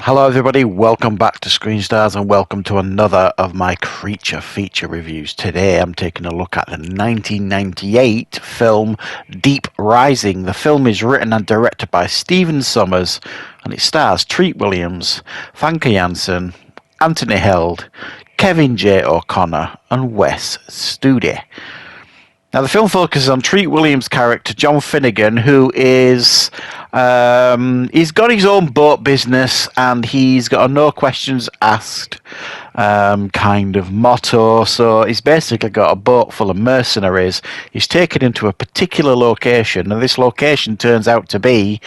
Hello everybody, welcome back to Screenstars and welcome to another of my creature feature reviews. Today I'm taking a look at the 1998 film Deep Rising. The film is written and directed by Stephen Sommers and it stars Treat Williams, Famke Janssen, Anthony Held, Kevin J. O'Connor and Wes Studi. Now, the film focuses on Treat Williams' character, John Finnegan, who is, he's got his own boat business and he's got a no questions asked kind of motto. So he's basically got a boat full of mercenaries. He's taken into a particular location, and this location turns out to be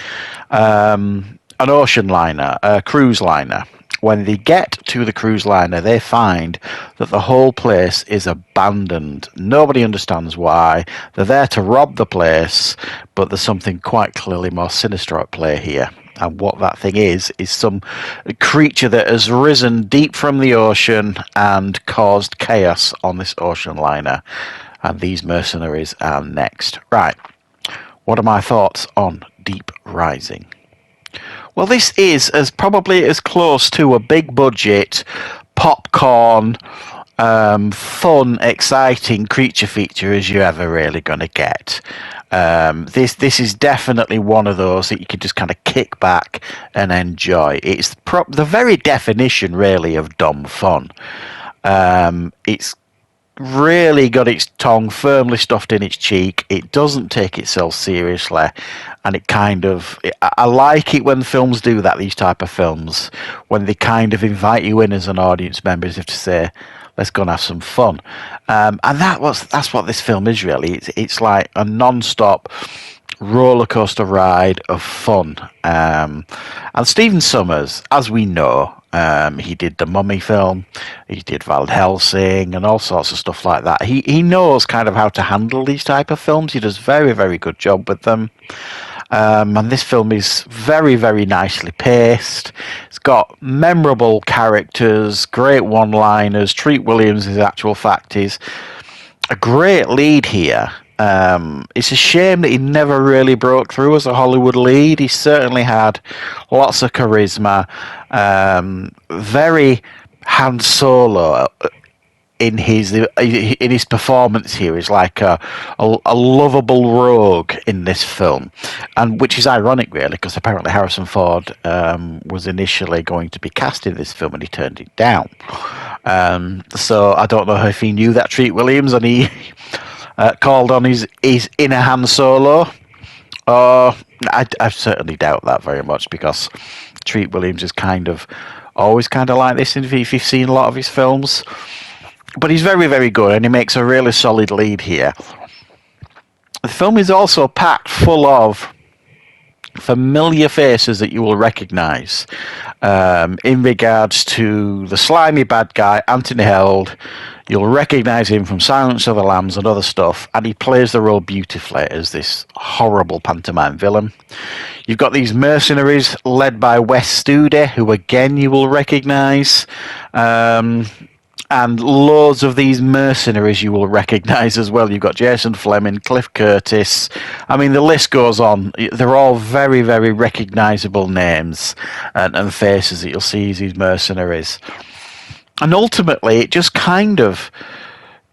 an ocean liner, a cruise liner. When they get to the cruise liner, they find that the whole place is abandoned. Nobody understands why. They're there to rob the place, but there's something quite clearly more sinister at play here. And what that thing is some creature that has risen deep from the ocean and caused chaos on this ocean liner. And these mercenaries are next. Right, what are my thoughts on Deep Rising? Well, this is probably as close to a big budget, popcorn, fun, exciting creature feature as you're ever really going to get. This is definitely one of those that you can just kind of kick back and enjoy. It's the very definition, really, of dumb fun. It's really got its tongue firmly stuffed in its cheek. It doesn't take itself seriously, and it kind of, I like it when films do that, these type of films, when they kind of invite you in as an audience member as if to say, let's go and have some fun. And that's what this film is really. It's like a non-stop roller coaster ride of fun. And Stephen Sommers, as we know, he did the Mummy film, he did Van Helsing and all sorts of stuff like that. He knows kind of how to handle these type of films. He does very, very good job with them. And this film is very, very nicely paced. It's got memorable characters, great one-liners. Treat Williams, in actual fact, is a great lead here. It's a shame that he never really broke through as a Hollywood lead. He certainly had lots of charisma, very Han Solo in his performance here. Is like a lovable rogue in this film, and which is ironic really, because apparently Harrison Ford was initially going to be cast in this film and he turned it down. So I don't know if he knew that Treat Williams and he called on his inner Han Solo. I certainly doubt that very much, because Treat Williams is always kind of like this if you've seen a lot of his films. But he's very, very good, and he makes a really solid lead here. The film is also packed full of familiar faces that you will recognise. In regards to the slimy bad guy, Anthony Held, you'll recognise him from Silence of the Lambs and other stuff, and he plays the role beautifully as this horrible pantomime villain. You've got these mercenaries led by Wes Studi, who again you will recognise. And loads of these mercenaries you will recognise as well. You've got Jason Fleming, Cliff Curtis. I mean, the list goes on. They're all very, very recognisable names and faces that you'll see as these mercenaries. And ultimately, it just kind of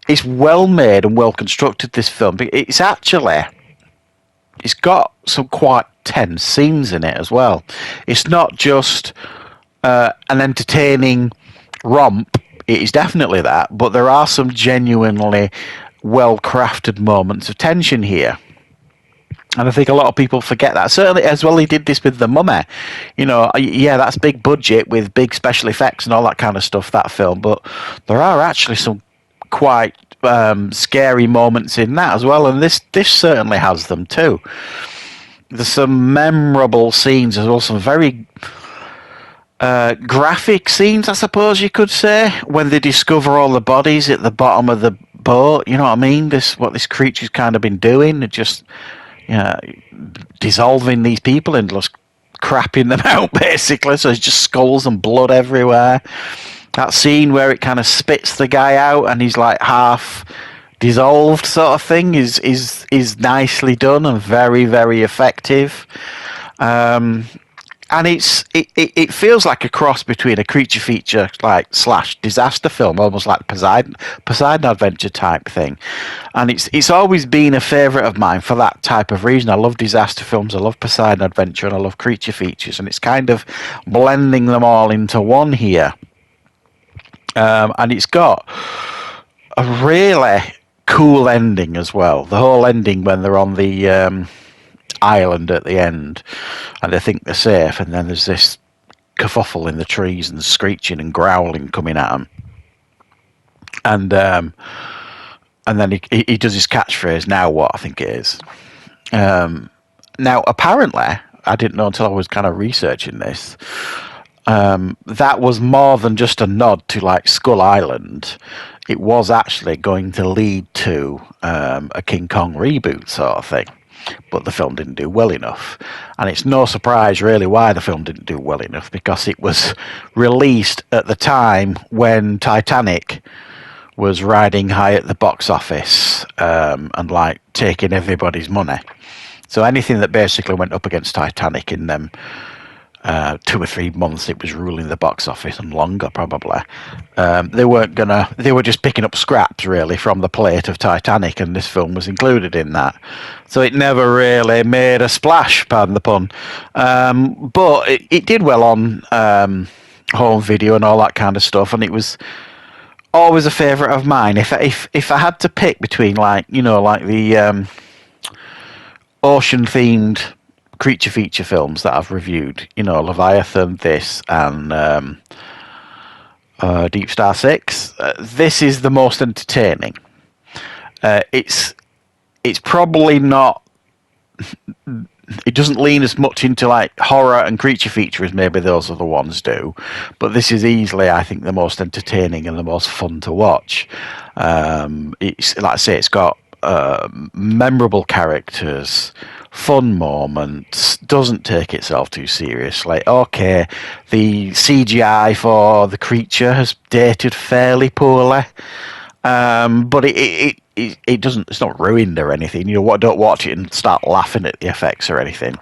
is well made and well constructed, this film. It's got some quite tense scenes in it as well. It's not just an entertaining romp. It is definitely that, but there are some genuinely well-crafted moments of tension here. And I think a lot of people forget that. Certainly, as well, he did this with The Mummy. You know, yeah, that's big budget with big special effects and all that kind of stuff, that film. But there are actually some quite scary moments in that as well. And this certainly has them too. There's some memorable scenes as well, some very graphic scenes, I suppose you could say, when they discover all the bodies at the bottom of the boat. You know what I mean? What this creature's kind of been doing, it just dissolving these people and just crapping them out, basically. So it's just skulls and blood everywhere. That scene where it kind of spits the guy out and he's like half dissolved, sort of thing, is nicely done and very, very effective. and it feels like a cross between a creature feature like slash disaster film, almost like Poseidon Adventure type thing. And it's always been a favourite of mine for that type of reason. I love disaster films, I love Poseidon Adventure, and I love creature features, and it's kind of blending them all into one here. And it's got a really cool ending as well. The whole ending when they're on the island at the end, and they think they're safe, and then there's this kerfuffle in the trees and screeching and growling coming at them, and then he does his catchphrase. Now what? I think it is. Now apparently, I didn't know until I was kind of researching this. That was more than just a nod to like Skull Island. It was actually going to lead to a King Kong reboot sort of thing. But the film didn't do well enough. And it's no surprise really why the film didn't do well enough, because it was released at the time when Titanic was riding high at the box office, and like taking everybody's money. So anything that basically went up against Titanic in them 2 or 3 months, it was ruling the box office, and longer probably. They were just picking up scraps really from the plate of Titanic, and this film was included in that. So it never really made a splash, pardon the pun. But it did well on home video and all that kind of stuff, and it was always a favourite of mine. If I had to pick between like the ocean themed creature feature films that I've reviewed, Leviathan, this, and Deep Star 6, this is the most entertaining. It's probably not, it doesn't lean as much into like horror and creature feature as maybe those other ones do, but this is easily, I think, the most entertaining and the most fun to watch. It's like I say, it's got memorable characters, fun moments, doesn't take itself too seriously. Okay, the CGI for the creature has dated fairly poorly, but it doesn't. It's not ruined or anything. Don't watch it and start laughing at the effects or anything.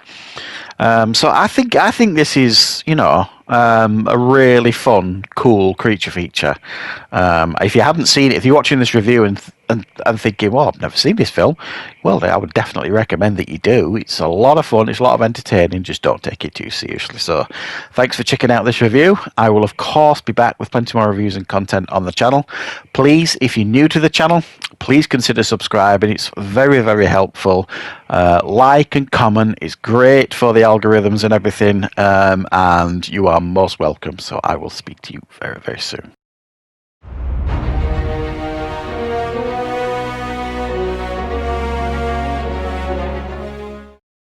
So I think this is a really fun, cool creature feature. If you haven't seen it, if you're watching this review and thinking, well, I've never seen this film, well, I would definitely recommend that you do. It's a lot of fun, it's a lot of entertaining, just don't take it too seriously. So thanks for checking out this review. I will of course be back with plenty more reviews and content on the channel. Please, if you're new to the channel, please consider subscribing. It's very, very helpful. Like and comment is great for the algorithms and everything, and you are most welcome. So I will speak to you very, very soon.